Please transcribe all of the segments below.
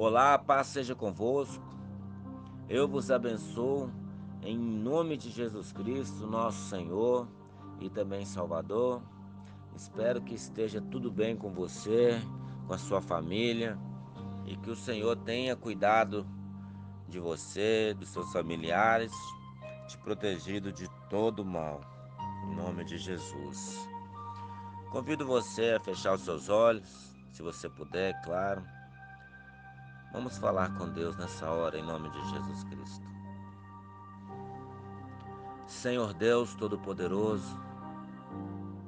Olá, a paz seja convosco. Eu vos abençoo em nome de Jesus Cristo, nosso Senhor e também Salvador. Espero que esteja tudo bem com você, com a sua família e que o Senhor tenha cuidado de você, dos seus familiares, te protegido de todo mal. Em nome de Jesus. Convido você a fechar os seus olhos, se você puder, claro. Vamos falar com Deus nessa hora, em nome de Jesus Cristo. Senhor Deus Todo-Poderoso,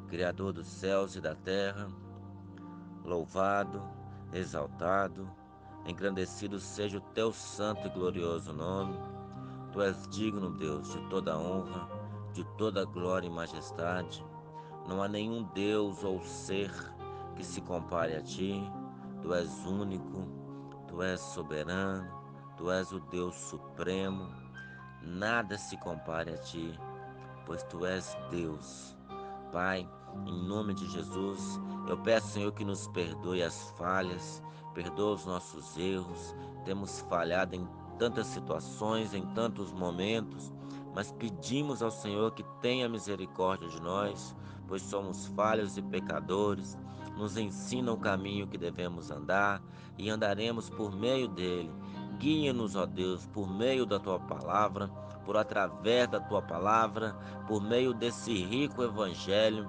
Criador dos céus e da terra, louvado, exaltado, engrandecido seja o teu santo e glorioso nome. Tu és digno, Deus, de toda honra, de toda glória e majestade. Não há nenhum Deus ou ser que se compare a ti. Tu és único, tu és soberano, tu és o Deus supremo. Nada se compare a ti, pois tu és Deus. Pai, em nome de Jesus, eu peço, Senhor, que nos perdoe as falhas, perdoa os nossos erros. Temos falhado em tantas situações, em tantos momentos, mas pedimos ao Senhor que tenha misericórdia de nós, pois somos falhos e pecadores. Nos ensina o caminho que devemos andar e andaremos por meio dele. Guia-nos, ó Deus, por meio da tua palavra, por através da tua palavra, por meio desse rico evangelho,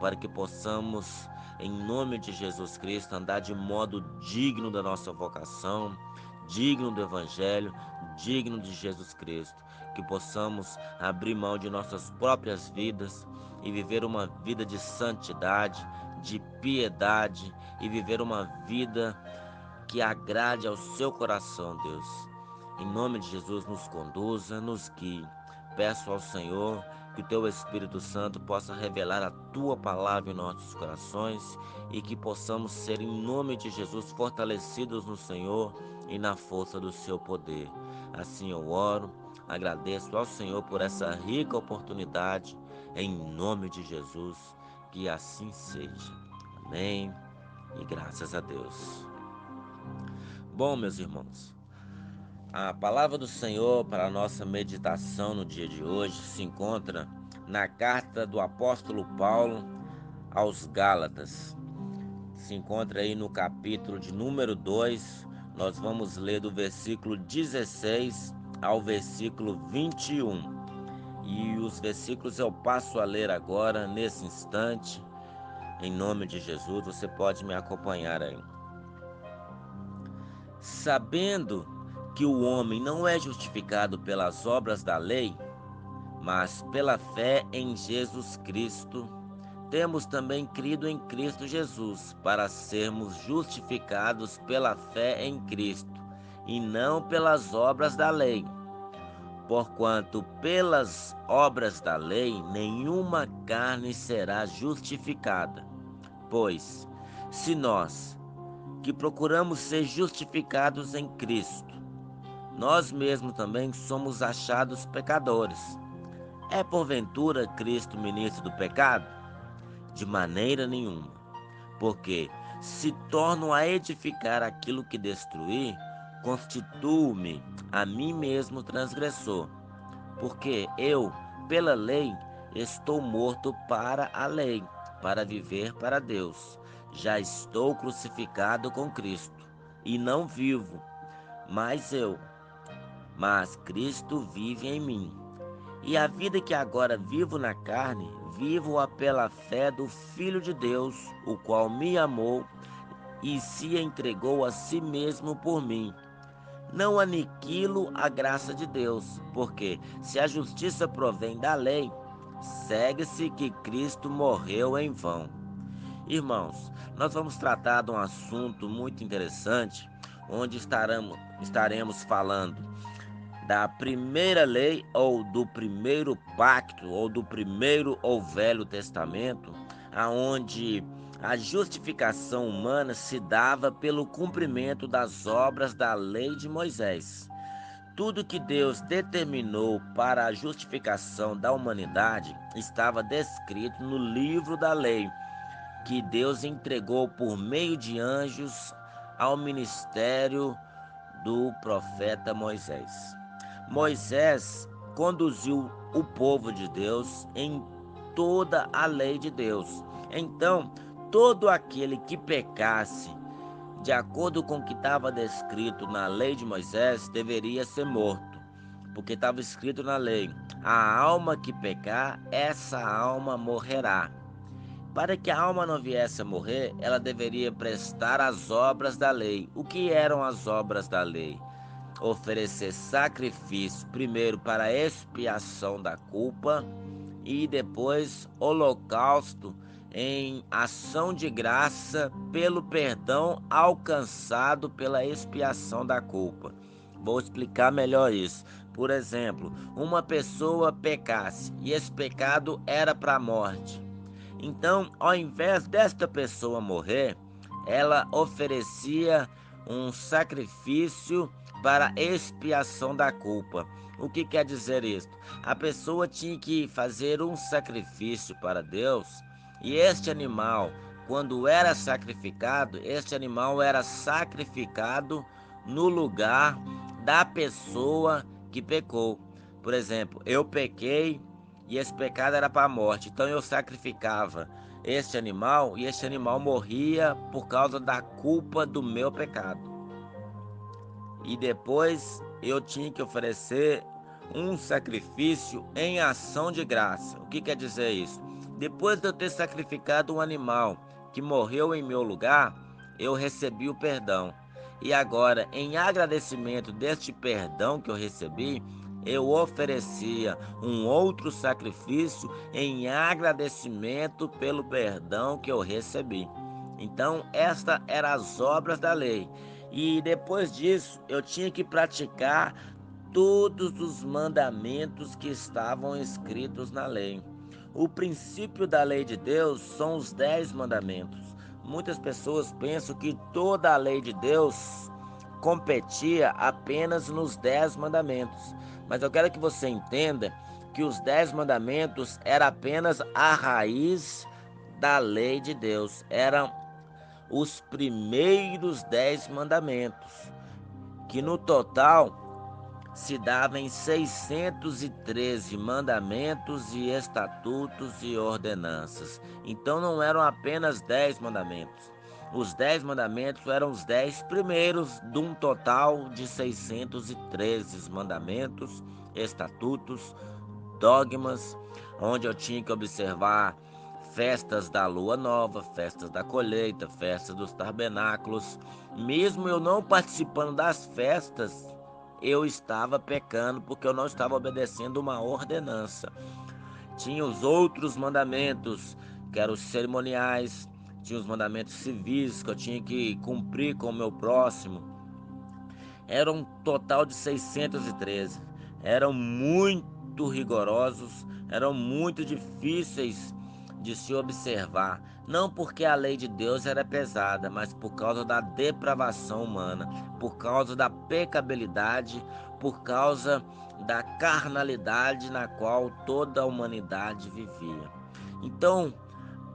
para que possamos, em nome de Jesus Cristo, andar de modo digno da nossa vocação, digno do evangelho, digno de Jesus Cristo, que possamos abrir mão de nossas próprias vidas e viver uma vida de santidade, de piedade e viver uma vida que agrade ao seu coração, Deus. Em nome de Jesus, nos conduza, nos guie. Peço ao Senhor que o teu Espírito Santo possa revelar a tua palavra em nossos corações e que possamos ser, em nome de Jesus, fortalecidos no Senhor e na força do seu poder. Assim eu oro, agradeço ao Senhor por essa rica oportunidade, em nome de Jesus, que assim seja. Amém e graças a Deus. Bom, meus irmãos, a palavra do Senhor para a nossa meditação no dia de hoje se encontra na carta do apóstolo Paulo aos Gálatas. Se encontra aí no capítulo de número 2. Nós vamos ler do versículo 16 ao versículo 21. E os versículos eu passo a ler agora, nesse instante. Em nome de Jesus, você pode me acompanhar aí. Sabendo que o homem não é justificado pelas obras da lei, mas pela fé em Jesus Cristo, temos também crido em Cristo Jesus, para sermos justificados pela fé em Cristo, e não pelas obras da lei. Porquanto pelas obras da lei nenhuma carne será justificada. Pois, se nós, que procuramos ser justificados em Cristo, nós mesmos também somos achados pecadores. É porventura Cristo ministro do pecado? De maneira nenhuma. Porque se torno a edificar aquilo que destruí, constituo-me a mim mesmo transgressor. Porque eu, pela lei, estou morto para a lei, para viver para Deus. Já estou crucificado com Cristo, e não vivo, mais eu, mas Cristo vive em mim. E a vida que agora vivo na carne, vivo-a pela fé do Filho de Deus, o qual me amou e se entregou a si mesmo por mim. Não aniquilo a graça de Deus, porque se a justiça provém da lei, segue-se que Cristo morreu em vão. Irmãos, nós vamos tratar de um assunto muito interessante, onde estaremos falando da primeira lei ou do primeiro pacto ou do primeiro ou velho testamento, aonde a justificação humana se dava pelo cumprimento das obras da lei de Moisés. Tudo que Deus determinou para a justificação da humanidade estava descrito no livro da lei, que Deus entregou por meio de anjos ao ministério do profeta Moisés. Moisés conduziu o povo de Deus em toda a lei de Deus. Então, todo aquele que pecasse de acordo com o que estava descrito na lei de Moisés, deveria ser morto, porque estava escrito na lei: a alma que pecar, essa alma morrerá. Para que a alma não viesse a morrer, ela deveria prestar as obras da lei. O que eram as obras da lei? Oferecer sacrifício, primeiro para a expiação da culpa e depois holocausto em ação de graça pelo perdão alcançado pela expiação da culpa. Vou explicar melhor isso. Por exemplo, uma pessoa pecasse e esse pecado era para a morte. Então, ao invés desta pessoa morrer, ela oferecia um sacrifício para expiação da culpa. O que quer dizer isso? A pessoa tinha que fazer um sacrifício para Deus e este animal, quando era sacrificado, este animal era sacrificado no lugar da pessoa que pecou. Por exemplo, eu pequei e esse pecado era para a morte, então eu sacrificava este animal e este animal morria por causa da culpa do meu pecado. E depois eu tinha que oferecer um sacrifício em ação de graça. O que quer dizer isso? Depois de eu ter sacrificado um animal que morreu em meu lugar, eu recebi o perdão. E agora, em agradecimento deste perdão que eu recebi, eu oferecia um outro sacrifício em agradecimento pelo perdão que eu recebi. Então, estas eram as obras da lei. E depois disso, eu tinha que praticar todos os mandamentos que estavam escritos na lei. O princípio da lei de Deus são os 10 mandamentos. Muitas pessoas pensam que toda a lei de Deus competia apenas nos 10 mandamentos. Mas eu quero que você entenda que os 10 mandamentos eram apenas a raiz da lei de Deus. Eram os primeiros 10 mandamentos, que no total se dava em 613 mandamentos e estatutos e ordenanças. Então não eram apenas 10 mandamentos. Os 10 mandamentos eram os 10 primeiros de um total de 613 mandamentos, estatutos, dogmas, onde eu tinha que observar festas da lua nova, festas da colheita, festas dos tabernáculos. Mesmo eu não participando das festas, eu estava pecando porque eu não estava obedecendo uma ordenança. Tinha os outros mandamentos, que eram os cerimoniais, tinha os mandamentos civis que eu tinha que cumprir com o meu próximo. Era um total de 613. Eram muito rigorosos, eram muito difíceis de se observar. Não porque a lei de Deus era pesada, mas por causa da depravação humana, por causa da pecabilidade, por causa da carnalidade na qual toda a humanidade vivia. Então,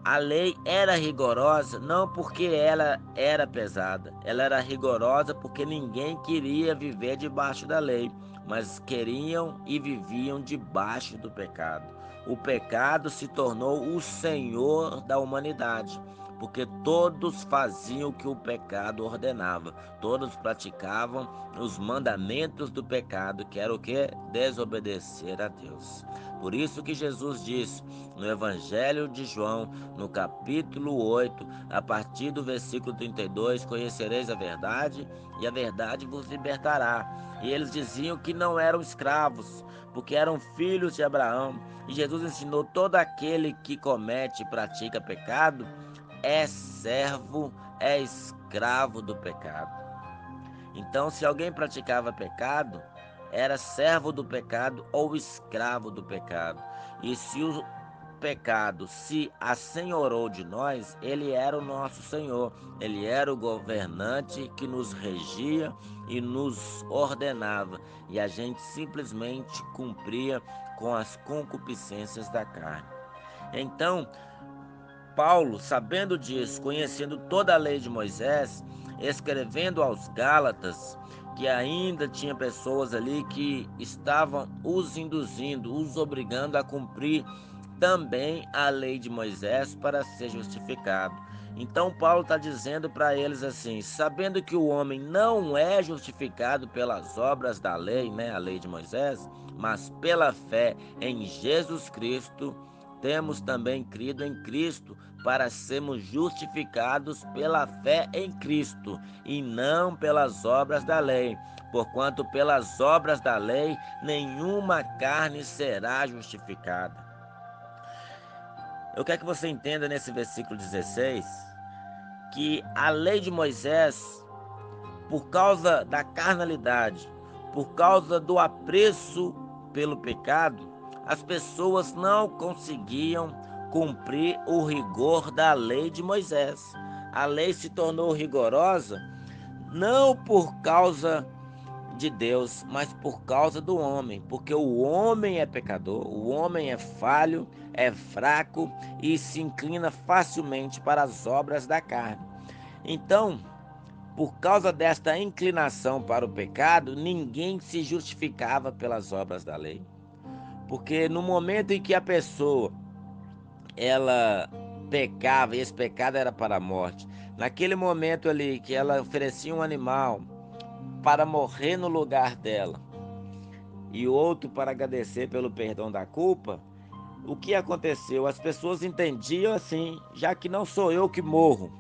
a lei era rigorosa não porque ela era pesada, ela era rigorosa porque ninguém queria viver debaixo da lei, mas queriam e viviam debaixo do pecado. O pecado se tornou o senhor da humanidade, porque todos faziam o que o pecado ordenava, todos praticavam os mandamentos do pecado, que era o que? Desobedecer a Deus. Por isso que Jesus disse no Evangelho de João, no capítulo 8, a partir do versículo 32, conhecereis a verdade e a verdade vos libertará. E eles diziam que não eram escravos, porque eram filhos de Abraão. E Jesus ensinou: todo aquele que comete e pratica pecado é servo, é escravo do pecado. Então, se alguém praticava pecado, era servo do pecado ou escravo do pecado. E se o pecado se assenhorou de nós, ele era o nosso Senhor, ele era o governante que nos regia e nos ordenava, e a gente simplesmente cumpria com as concupiscências da carne. Então, Paulo, sabendo disso, conhecendo toda a lei de Moisés, escrevendo aos Gálatas, que ainda tinha pessoas ali que estavam os induzindo, os obrigando a cumprir também a lei de Moisés para ser justificado. Então Paulo está dizendo para eles assim: sabendo que o homem não é justificado pelas obras da lei, né, a lei de Moisés, mas pela fé em Jesus Cristo, temos também crido em Cristo para sermos justificados pela fé em Cristo e não pelas obras da lei. Porquanto pelas obras da lei nenhuma carne será justificada. Eu quero que você entenda nesse versículo 16 que a lei de Moisés, por causa da carnalidade, por causa do apreço pelo pecado, as pessoas não conseguiam cumprir o rigor da lei de Moisés. A lei se tornou rigorosa não por causa de Deus, mas por causa do homem, porque o homem é pecador, o homem é falho, é fraco e se inclina facilmente para as obras da carne. Então, por causa desta inclinação para o pecado, ninguém se justificava pelas obras da lei. Porque no momento em que a pessoa ela pecava, e esse pecado era para a morte, naquele momento ali que ela oferecia um animal para morrer no lugar dela e outro para agradecer pelo perdão da culpa, o que aconteceu? As pessoas entendiam assim: já que não sou eu que morro,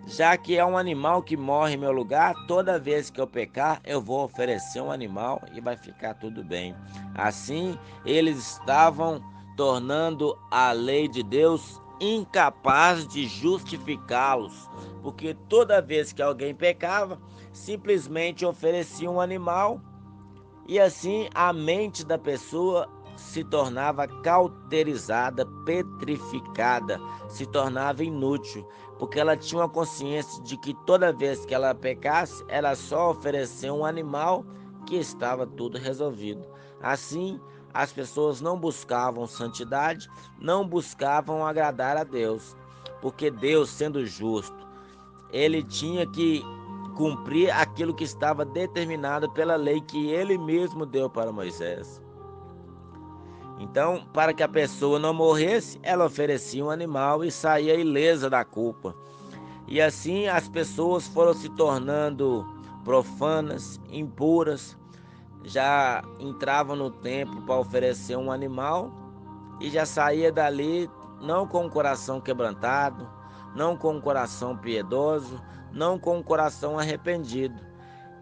já que é um animal que morre em meu lugar, toda vez que eu pecar, eu vou oferecer um animal e vai ficar tudo bem. Assim, eles estavam tornando a lei de Deus incapaz de justificá-los, porque toda vez que alguém pecava, simplesmente oferecia um animal e assim a mente da pessoa se tornava cauterizada, petrificada, se tornava inútil, porque ela tinha uma consciência de que toda vez que ela pecasse, era só oferecer um animal que estava tudo resolvido. Assim, as pessoas não buscavam santidade, não buscavam agradar a Deus, porque Deus, sendo justo, ele tinha que cumprir aquilo que estava determinado pela lei que ele mesmo deu para Moisés. Então, para que a pessoa não morresse, ela oferecia um animal e saía ilesa da culpa. E assim as pessoas foram se tornando profanas, impuras, já entravam no templo para oferecer um animal e já saía dali não com o coração quebrantado, não com o coração piedoso, não com o coração arrependido.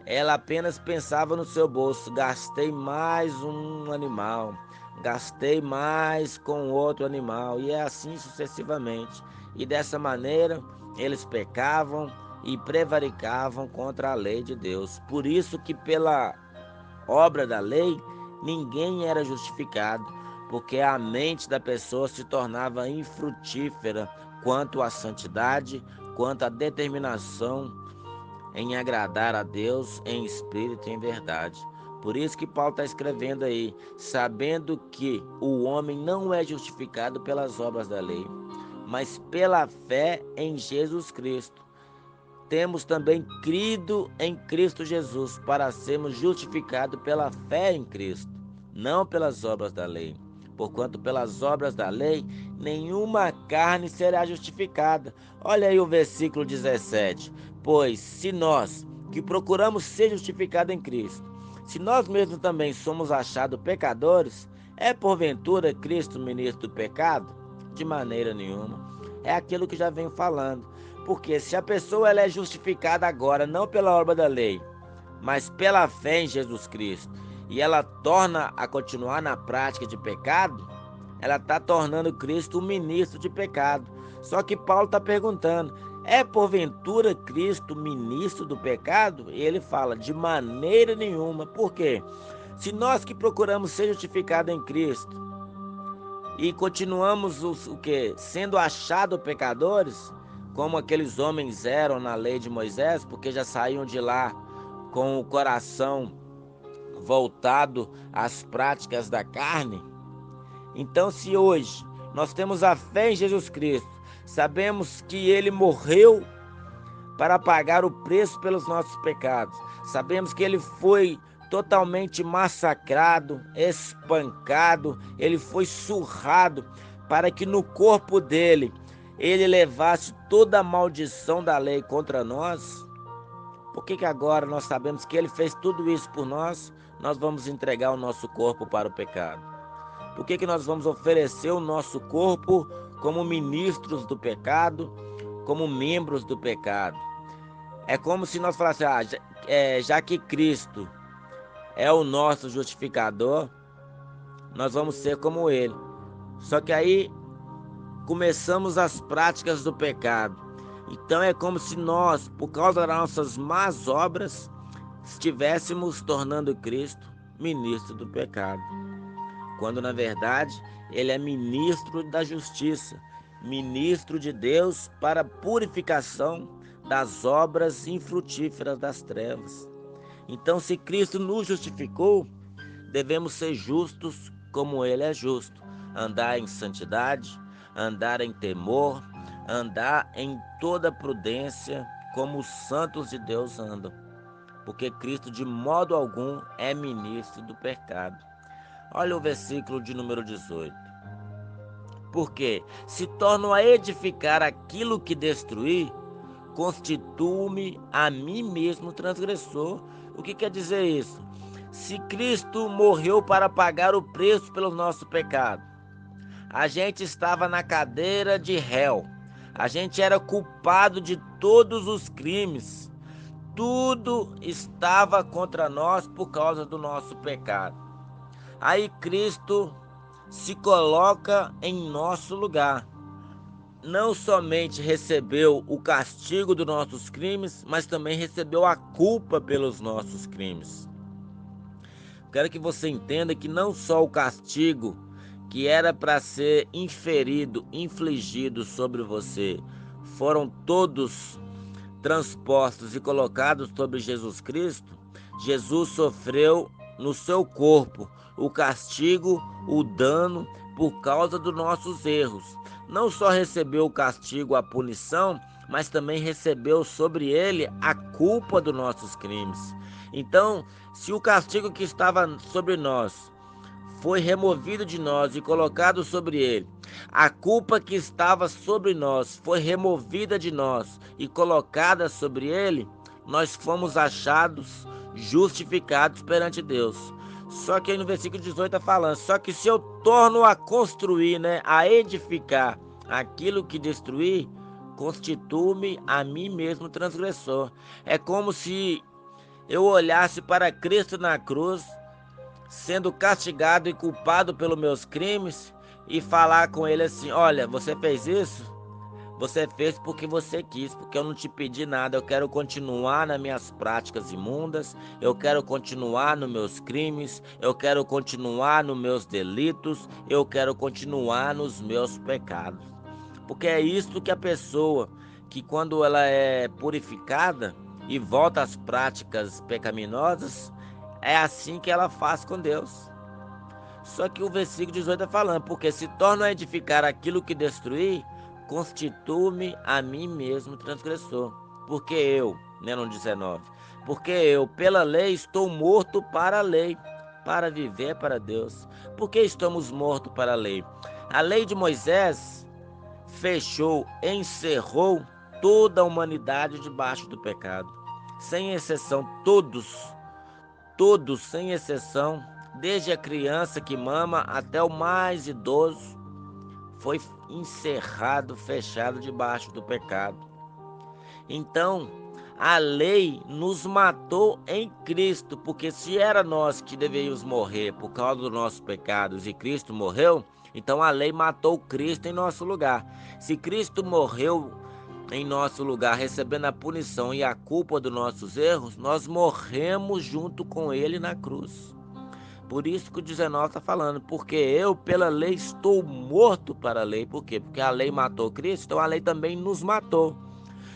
Ela apenas pensava no seu bolso: gastei mais um animal, gastei mais com outro animal, e assim sucessivamente. E dessa maneira eles pecavam e prevaricavam contra a lei de Deus. Por isso que pela obra da lei ninguém era justificado, porque a mente da pessoa se tornava infrutífera quanto à santidade, quanto à determinação em agradar a Deus em espírito e em verdade. Por isso que Paulo está escrevendo aí: sabendo que o homem não é justificado pelas obras da lei, mas pela fé em Jesus Cristo. Temos também crido em Cristo Jesus para sermos justificados pela fé em Cristo, não pelas obras da lei. Porquanto pelas obras da lei nenhuma carne será justificada. Olha aí o versículo 17. Pois se nós, que procuramos ser justificados em Cristo, se nós mesmos também somos achados pecadores, é porventura Cristo ministro do pecado? De maneira nenhuma. É aquilo que já venho falando. Porque se a pessoa ela é justificada agora, não pela obra da lei, mas pela fé em Jesus Cristo, e ela torna a continuar na prática de pecado, ela está tornando Cristo um ministro de pecado. Só que Paulo está perguntando: é porventura Cristo ministro do pecado? E ele fala: de maneira nenhuma. Por quê? Se nós que procuramos ser justificados em Cristo e continuamos o quê? Sendo achados pecadores, como aqueles homens eram na lei de Moisés, porque já saíam de lá com o coração voltado às práticas da carne. Então, se hoje nós temos a fé em Jesus Cristo, sabemos que ele morreu para pagar o preço pelos nossos pecados. Sabemos que ele foi totalmente massacrado, espancado, ele foi surrado para que no corpo dele ele levasse toda a maldição da lei contra nós. Por que agora nós sabemos que ele fez tudo isso por nós, nós vamos entregar o nosso corpo para o pecado? Por que nós vamos oferecer o nosso corpo como ministros do pecado, como membros do pecado? É como se nós falássemos, já que Cristo é o nosso justificador, nós vamos ser como ele. Só que aí começamos as práticas do pecado. Então é como se nós, por causa das nossas más obras, estivéssemos tornando Cristo ministro do pecado, quando na verdade ele é ministro da justiça, ministro de Deus para a purificação das obras infrutíferas das trevas. Então, se Cristo nos justificou, devemos ser justos como ele é justo, andar em santidade, andar em temor, andar em toda prudência como os santos de Deus andam, porque Cristo de modo algum é ministro do pecado. Olha o versículo de número 18. Porque se torno a edificar aquilo que destruí, constituo-me a mim mesmo transgressor. O que quer dizer isso? Se Cristo morreu para pagar o preço pelo nosso pecado, a gente estava na cadeira de réu, a gente era culpado de todos os crimes, tudo estava contra nós por causa do nosso pecado. Aí Cristo se coloca em nosso lugar. Não somente recebeu o castigo dos nossos crimes, mas também recebeu a culpa pelos nossos crimes. Quero que você entenda que não só o castigo que era para ser infligido sobre você, foram todos transpostos e colocados sobre Jesus Cristo. Jesus sofreu no seu corpo o castigo, o dano por causa dos nossos erros. Não só recebeu o castigo, a punição, mas também recebeu sobre ele a culpa dos nossos crimes. Então, se o castigo que estava sobre nós foi removido de nós e colocado sobre ele, a culpa que estava sobre nós foi removida de nós e colocada sobre ele, nós fomos achados justificados perante Deus. Só que aí no versículo 18 está falando, só que se eu torno a construir, a edificar aquilo que destruí, constituo-me a mim mesmo transgressor. É como se eu olhasse para Cristo na cruz, sendo castigado e culpado pelos meus crimes, e falar com ele assim: olha, você fez isso? Você fez porque você quis, porque eu não te pedi nada. Eu quero continuar nas minhas práticas imundas, eu quero continuar nos meus crimes, eu quero continuar nos meus delitos, eu quero continuar nos meus pecados. Porque é isso que a pessoa, que quando ela é purificada e volta às práticas pecaminosas, é assim que ela faz com Deus. Só que o versículo 18 está falando, porque se torno a edificar aquilo que destruí, constituo-me a mim mesmo transgressor. Porque eu, no 19, porque eu pela lei estou morto para a lei, para viver para Deus. Por que estamos mortos para a lei? A lei de Moisés fechou, encerrou toda a humanidade debaixo do pecado. Sem exceção, todos sem exceção, desde a criança que mama até o mais idoso, foi encerrado, fechado debaixo do pecado. Então, a lei nos matou em Cristo, porque se era nós que deveríamos morrer por causa dos nossos pecados e Cristo morreu, então a lei matou Cristo em nosso lugar. Se Cristo morreu em nosso lugar, recebendo a punição e a culpa dos nossos erros, nós morremos junto com ele na cruz. Por isso que o 19 está falando, porque eu pela lei estou morto para a lei. Por quê? Porque a lei matou Cristo, então a lei também nos matou.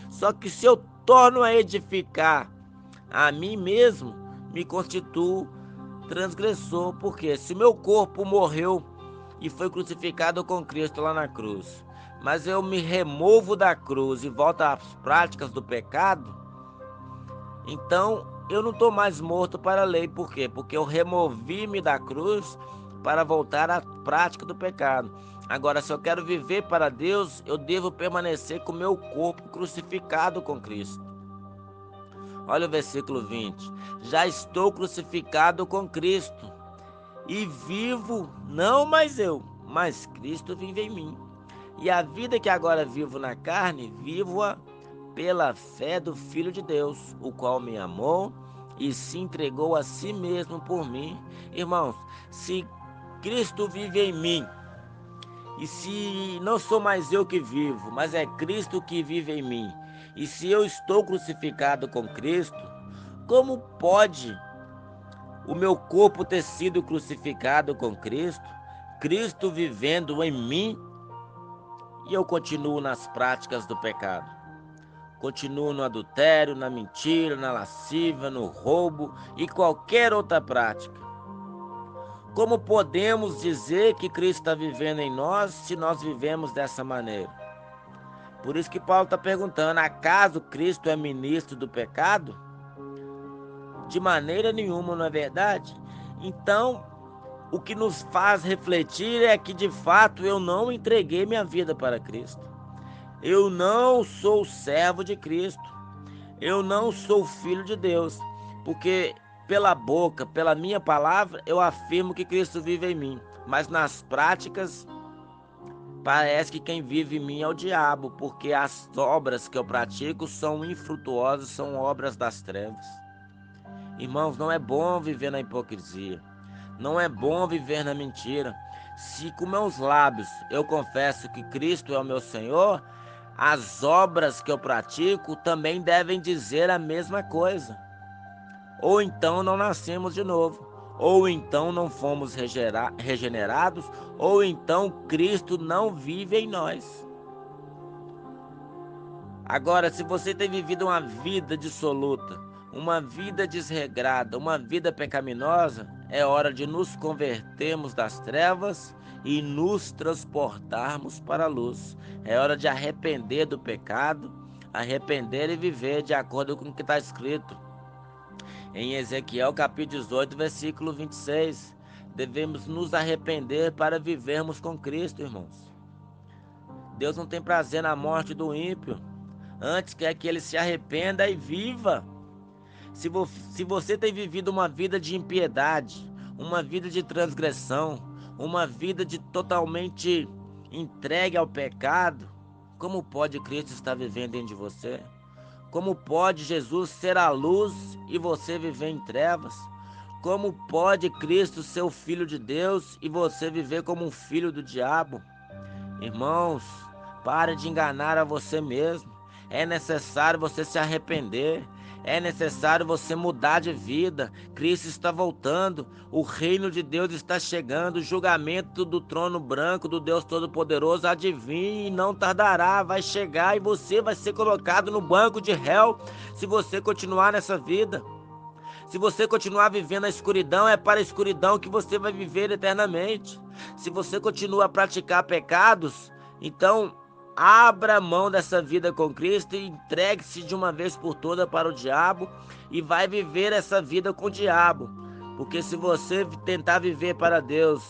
Só que se eu torno a edificar a mim mesmo, me constituo transgressor. Porque se meu corpo morreu e foi crucificado com Cristo lá na cruz, mas eu me removo da cruz e volto às práticas do pecado, então eu não estou mais morto para a lei. Por quê? Porque eu removi-me da cruz para voltar à prática do pecado. Agora, se eu quero viver para Deus, eu devo permanecer com o meu corpo crucificado com Cristo. Olha o versículo 20. Já estou crucificado com Cristo e vivo, não mais eu, mas Cristo vive em mim. E a vida que agora vivo na carne, vivo-a pela fé do Filho de Deus, o qual me amou e se entregou a si mesmo por mim. Irmãos, se Cristo vive em mim, e se não sou mais eu que vivo, mas é Cristo que vive em mim, e se eu estou crucificado com Cristo, como pode o meu corpo ter sido crucificado com Cristo, Cristo vivendo em mim, e eu continuo nas práticas do pecado? Continuo no adultério, na mentira, na lascívia, no roubo e qualquer outra prática. Como podemos dizer que Cristo está vivendo em nós se nós vivemos dessa maneira? Por isso que Paulo está perguntando: acaso Cristo é ministro do pecado? De maneira nenhuma, não é verdade? Então, o que nos faz refletir é que de fato eu não entreguei minha vida para Cristo. Eu não sou servo de Cristo. Eu não sou filho de Deus. Porque pela boca, pela minha palavra, eu afirmo que Cristo vive em mim. Mas nas práticas, parece que quem vive em mim é o diabo. Porque as obras que eu pratico são infrutuosas, são obras das trevas. Irmãos, não é bom viver na hipocrisia. Não é bom viver na mentira. Se com meus lábios eu confesso que Cristo é o meu Senhor, as obras que eu pratico também devem dizer a mesma coisa. Ou então não nascemos de novo, ou então não fomos regenerados, ou então Cristo não vive em nós. Agora, se você tem vivido uma vida dissoluta, uma vida desregrada, uma vida pecaminosa, é hora de nos convertermos das trevas e nos transportarmos para a luz. É hora de arrepender do pecado, arrepender e viver de acordo com o que está escrito em Ezequiel capítulo 18, versículo 26. Devemos nos arrepender para vivermos com Cristo, irmãos. Deus não tem prazer na morte do ímpio. Antes quer que ele se arrependa e viva. Se você tem vivido uma vida de impiedade, uma vida de transgressão, uma vida de totalmente entregue ao pecado, como pode Cristo estar vivendo dentro de você? Como pode Jesus ser a luz e você viver em trevas? Como pode Cristo ser o Filho de Deus e você viver como um filho do diabo? Irmãos, pare de enganar a você mesmo. É necessário você se arrepender. É necessário você mudar de vida. Cristo está voltando. O reino de Deus está chegando. O julgamento do trono branco do Deus Todo-Poderoso adivinhe e não tardará. Vai chegar e você vai ser colocado no banco de réu se você continuar nessa vida. Se você continuar vivendo a escuridão, é para a escuridão que você vai viver eternamente. Se você continua a praticar pecados, então abra mão dessa vida com Cristo e entregue-se de uma vez por todas para o diabo e vai viver essa vida com o diabo. Porque se você tentar viver para Deus,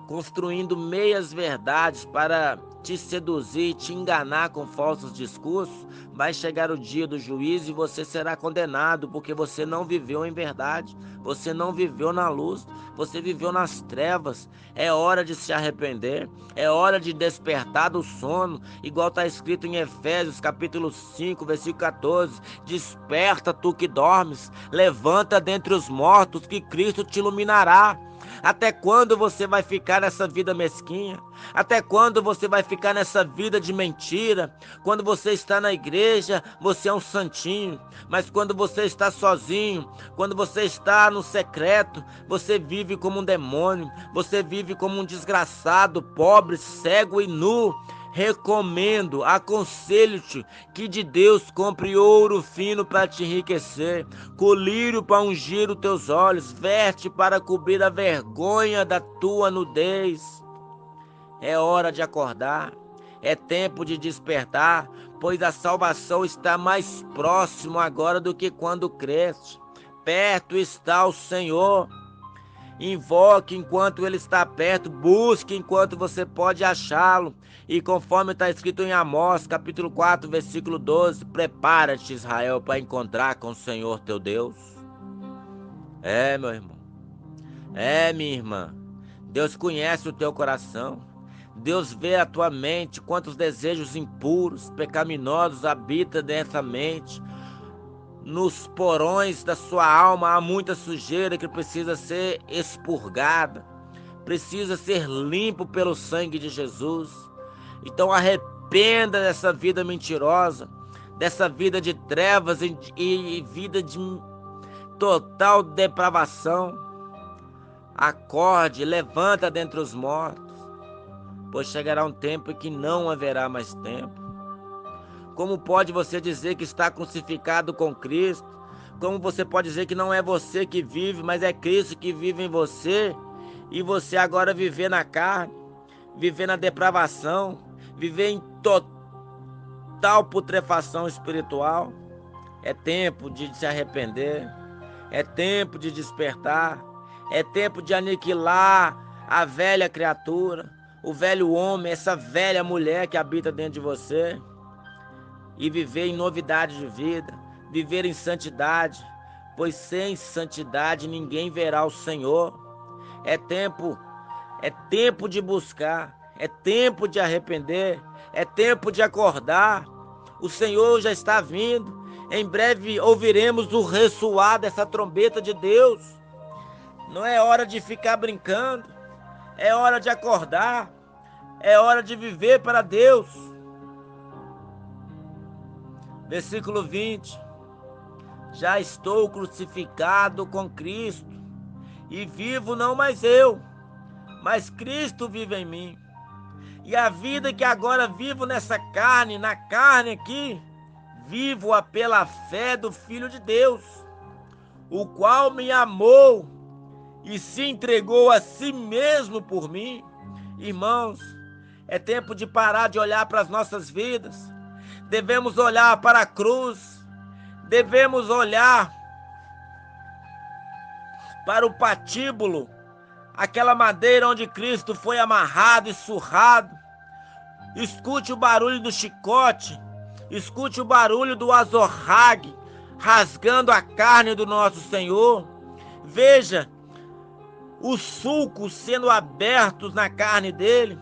construindo meias verdades para te seduzir, te enganar com falsos discursos, vai chegar o dia do juízo e você será condenado, porque você não viveu em verdade, você não viveu na luz, você viveu nas trevas. É hora de se arrepender, é hora de despertar do sono, igual está escrito em Efésios capítulo 5, versículo 14, desperta tu que dormes, levanta dentre os mortos que Cristo te iluminará. Até quando você vai ficar nessa vida mesquinha? Até quando você vai ficar nessa vida de mentira? Quando você está na igreja, você é um santinho. Mas quando você está sozinho, quando você está no secreto, você vive como um demônio. Você vive como um desgraçado, pobre, cego e nu. Recomendo, aconselho-te que de Deus compre ouro fino para te enriquecer, colírio para ungir os teus olhos, veste para cobrir a vergonha da tua nudez. É hora de acordar, É tempo de despertar, pois a salvação está mais próximo agora do que quando cresce. Perto está o Senhor. Invoque enquanto Ele está perto, busque enquanto você pode achá-lo. E conforme está escrito em Amós, capítulo 4, versículo 12, prepara-te, Israel, para encontrar com o Senhor teu Deus. Meu irmão. Minha irmã. Deus conhece o teu coração. Deus vê a tua mente, quantos desejos impuros, pecaminosos habitam nessa mente. Nos porões da sua alma há muita sujeira que precisa ser expurgada, precisa ser limpo pelo sangue de Jesus. Então arrependa dessa vida mentirosa, dessa vida de trevas e vida de total depravação. Acorde, levanta dentre os mortos, pois chegará um tempo em que não haverá mais tempo. Como pode você dizer que está crucificado com Cristo? Como você pode dizer que não é você que vive, mas é Cristo que vive em você? E você agora viver na carne, viver na depravação, viver em total putrefação espiritual? É tempo de se arrepender, é tempo de despertar, é tempo de aniquilar a velha criatura, o velho homem, essa velha mulher que habita dentro de você. E viver em novidade de vida, viver em santidade, pois sem santidade ninguém verá o Senhor. É tempo de buscar, é tempo de arrepender, é tempo de acordar. O Senhor já está vindo, em breve ouviremos o ressoar dessa trombeta de Deus. Não é hora de ficar brincando, é hora de acordar, é hora de viver para Deus. Versículo 20. Já estou crucificado com Cristo, e vivo não mais eu, mas Cristo vive em mim. E a vida que agora vivo nessa carne, na carne aqui, vivo-a pela fé do Filho de Deus, o qual me amou e se entregou a si mesmo por mim. Irmãos, é tempo de parar de olhar para as nossas vidas. Devemos olhar para a cruz, devemos olhar para o patíbulo, aquela madeira onde Cristo foi amarrado e surrado. Escute o barulho do chicote, escute o barulho do azorrague, rasgando a carne do nosso Senhor. Veja os sulcos sendo abertos na carne dele,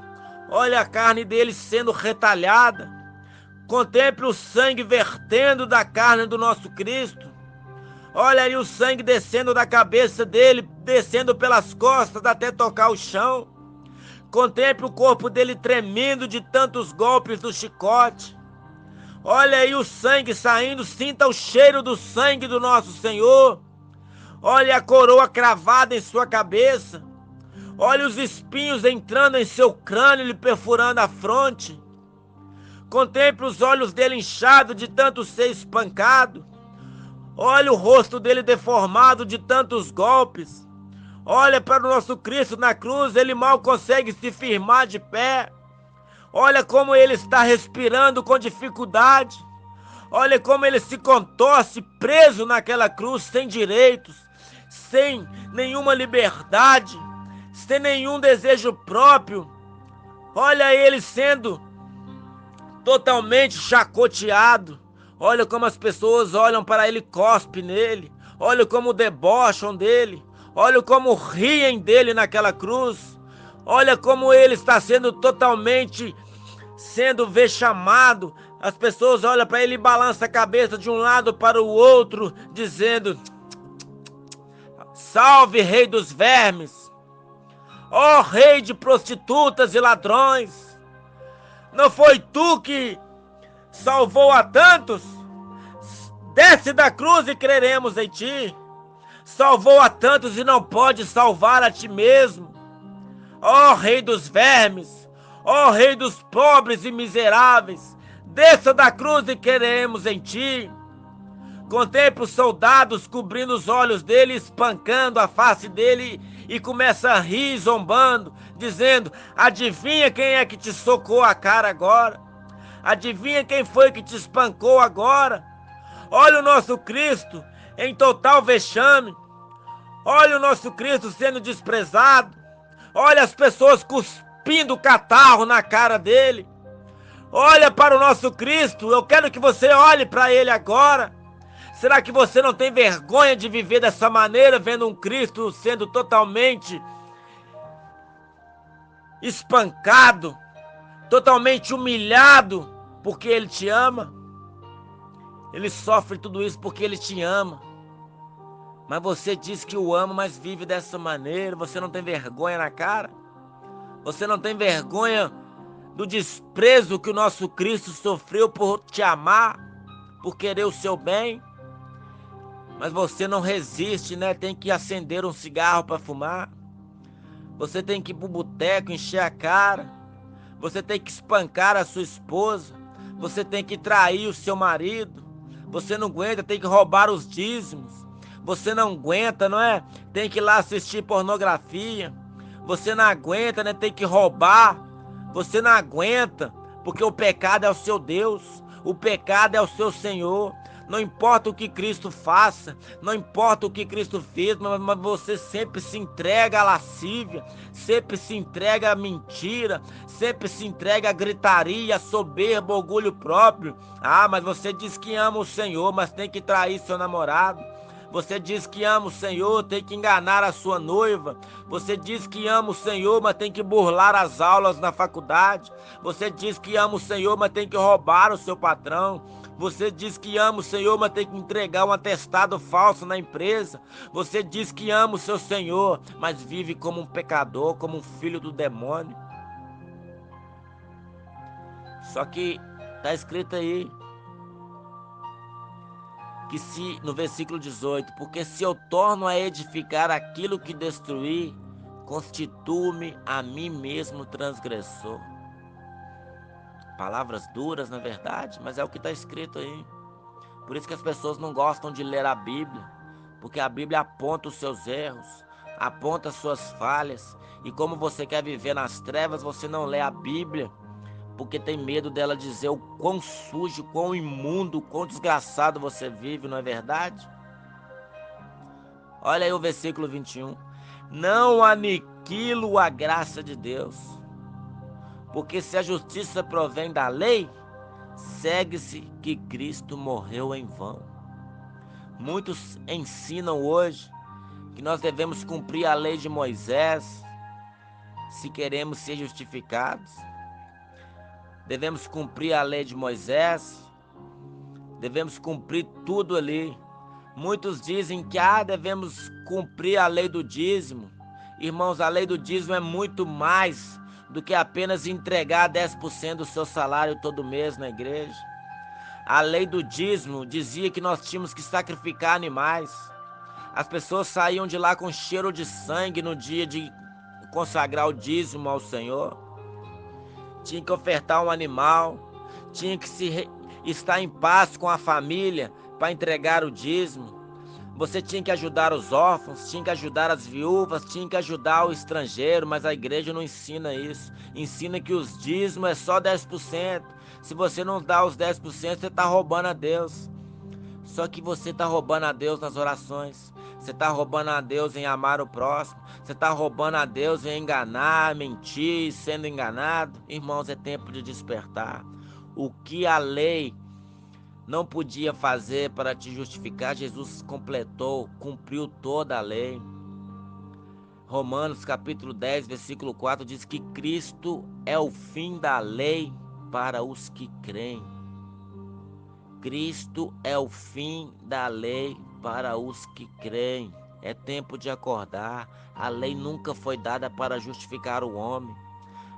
olha a carne dele sendo retalhada. Contemple o sangue vertendo da carne do nosso Cristo. Olha aí o sangue descendo da cabeça dele, descendo pelas costas até tocar o chão. Contemple o corpo dele tremendo de tantos golpes do chicote. Olha aí o sangue saindo, sinta o cheiro do sangue do nosso Senhor. Olha a coroa cravada em sua cabeça. Olha os espinhos entrando em seu crânio, lhe perfurando a fronte. Contemple os olhos dele inchados de tanto ser espancado. Olha o rosto dele deformado de tantos golpes. Olha para o nosso Cristo na cruz, ele mal consegue se firmar de pé. Olha como ele está respirando com dificuldade. Olha como ele se contorce preso naquela cruz, sem direitos, sem nenhuma liberdade, sem nenhum desejo próprio. Olha ele sendo totalmente chacoteado. Olha como as pessoas olham para ele e cospem nele. Olha como debocham dele. Olha como riem dele naquela cruz. Olha como ele está sendo totalmente vexamado. As pessoas olham para ele e balançam a cabeça de um lado para o outro, dizendo: salve, rei dos vermes! Ó rei de prostitutas e ladrões! Não foi tu que salvou a tantos? Desce da cruz e creremos em ti. Salvou a tantos e não pode salvar a ti mesmo. Ó rei dos vermes, ó rei dos pobres e miseráveis, desça da cruz e creremos em ti. Contempla os soldados cobrindo os olhos dele, espancando a face dele e começa a rir, zombando, dizendo: adivinha quem é que te socou a cara agora? Adivinha quem foi que te espancou agora? Olha o nosso Cristo em total vexame. Olha o nosso Cristo sendo desprezado. Olha as pessoas cuspindo catarro na cara dele. Olha para o nosso Cristo. Eu quero que você olhe para ele agora. Será que você não tem vergonha de viver dessa maneira, vendo um Cristo sendo totalmente espancado, totalmente humilhado, porque ele te ama? Ele sofre tudo isso porque ele te ama. Mas você diz que o ama, mas vive dessa maneira. Você não tem vergonha na cara? Você não tem vergonha do desprezo que o nosso Cristo sofreu por te amar, por querer o seu bem? Mas você não resiste, né? Tem que acender um cigarro para fumar. Você tem que ir pro boteco, encher a cara. Você tem que espancar a sua esposa. Você tem que trair o seu marido. Você não aguenta, tem que roubar os dízimos. Você não aguenta, não é? Tem que ir lá assistir pornografia. Você não aguenta, né? Tem que roubar. Você não aguenta, porque o pecado é o seu Deus. O pecado é o seu Senhor. Não importa o que Cristo faça, não importa o que Cristo fez, mas você sempre se entrega à lascívia, sempre se entrega à mentira, sempre se entrega à gritaria, à soberba, ao orgulho próprio. Ah, mas você diz que ama o Senhor, mas tem que trair seu namorado. Você diz que ama o Senhor, tem que enganar a sua noiva. Você diz que ama o Senhor, mas tem que burlar as aulas na faculdade. Você diz que ama o Senhor, mas tem que roubar o seu patrão. Você diz que ama o Senhor, mas tem que entregar um atestado falso na empresa. Você diz que ama o seu Senhor, mas vive como um pecador, como um filho do demônio. Só que está escrito aí, que se, no versículo 18, porque se eu torno a edificar aquilo que destruí, constituo-me a mim mesmo transgressor. Palavras duras, na verdade, mas é o que está escrito aí. Por isso que as pessoas não gostam de ler a Bíblia, porque a Bíblia aponta os seus erros, aponta as suas falhas, e como você quer viver nas trevas, você não lê a Bíblia, porque tem medo dela dizer o quão sujo, quão imundo, quão desgraçado você vive, não é verdade? Olha aí o versículo 21. Não aniquilo a graça de Deus, porque se a justiça provém da lei, segue-se que Cristo morreu em vão. Muitos ensinam hoje que nós devemos cumprir a lei de Moisés se queremos ser justificados. Devemos cumprir a lei de Moisés, devemos cumprir tudo ali. Muitos dizem que devemos cumprir a lei do dízimo. Irmãos, a lei do dízimo é muito mais do que apenas entregar 10% do seu salário todo mês na igreja. A lei do dízimo dizia que nós tínhamos que sacrificar animais. As pessoas saíam de lá com cheiro de sangue no dia de consagrar o dízimo ao Senhor. Tinha que ofertar um animal, tinha que estar em paz com a família para entregar o dízimo. Você tinha que ajudar os órfãos, tinha que ajudar as viúvas, tinha que ajudar o estrangeiro, mas a igreja não ensina isso. Ensina que os dízimos é só 10%. Se você não dá os 10%, você está roubando a Deus. Só que você está roubando a Deus nas orações. Você está roubando a Deus em amar o próximo. Você está roubando a Deus em enganar, mentir, sendo enganado. Irmãos, é tempo de despertar. O que a lei não podia fazer para te justificar, Jesus completou, cumpriu toda a lei. Romanos capítulo 10, versículo 4 diz que Cristo é o fim da lei para os que creem. Cristo é o fim da lei para os que creem. É tempo de acordar. A lei nunca foi dada para justificar o homem.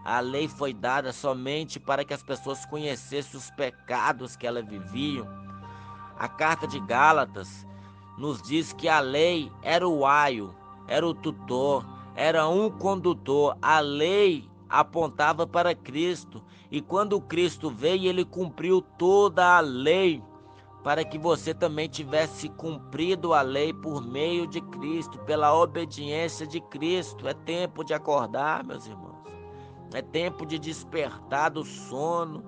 A lei foi dada somente para que as pessoas conhecessem os pecados que elas viviam. A carta de Gálatas nos diz que a lei era o aio, era o tutor, era um condutor. A lei apontava para Cristo. E quando Cristo veio, ele cumpriu toda a lei. para que você também tivesse cumprido a lei por meio de Cristo, pela obediência de Cristo. É tempo de acordar, meus irmãos. É tempo de despertar do sono,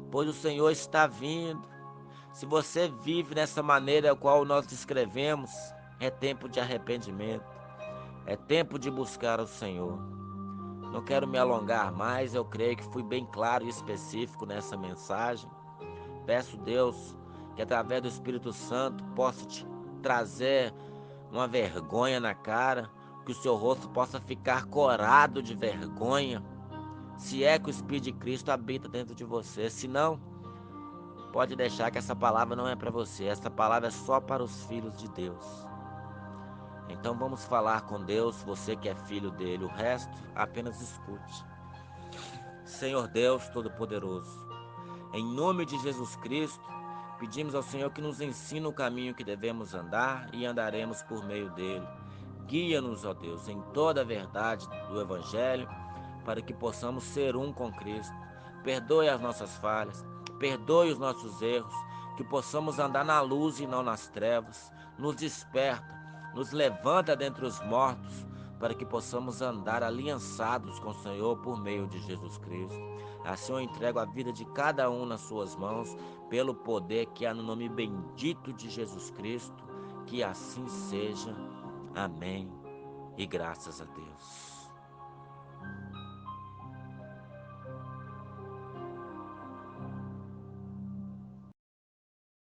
pois o Senhor está vindo. Se você vive nessa maneira a qual nós descrevemos, é tempo de arrependimento. É tempo de buscar o Senhor. Não quero me alongar mais, eu creio que fui bem claro e específico nessa mensagem. Peço, Deus, que através do Espírito Santo possa te trazer uma vergonha na cara, que o seu rosto possa ficar corado de vergonha, se é que o Espírito de Cristo habita dentro de você. Se não, pode deixar que essa palavra não é para você, essa palavra é só para os filhos de Deus. Então vamos falar com Deus, você que é filho dele, o resto apenas escute. Senhor Deus Todo-Poderoso, em nome de Jesus Cristo, pedimos ao Senhor que nos ensine o caminho que devemos andar e andaremos por meio dele. Guia-nos, ó Deus, em toda a verdade do Evangelho, para que possamos ser um com Cristo. Perdoe as nossas falhas, perdoe os nossos erros, que possamos andar na luz e não nas trevas. Nos desperta, nos levanta dentre os mortos, para que possamos andar aliançados com o Senhor por meio de Jesus Cristo. Assim eu entrego a vida de cada um nas suas mãos, pelo poder que há no nome bendito de Jesus Cristo. Que assim seja. Amém. E graças a Deus.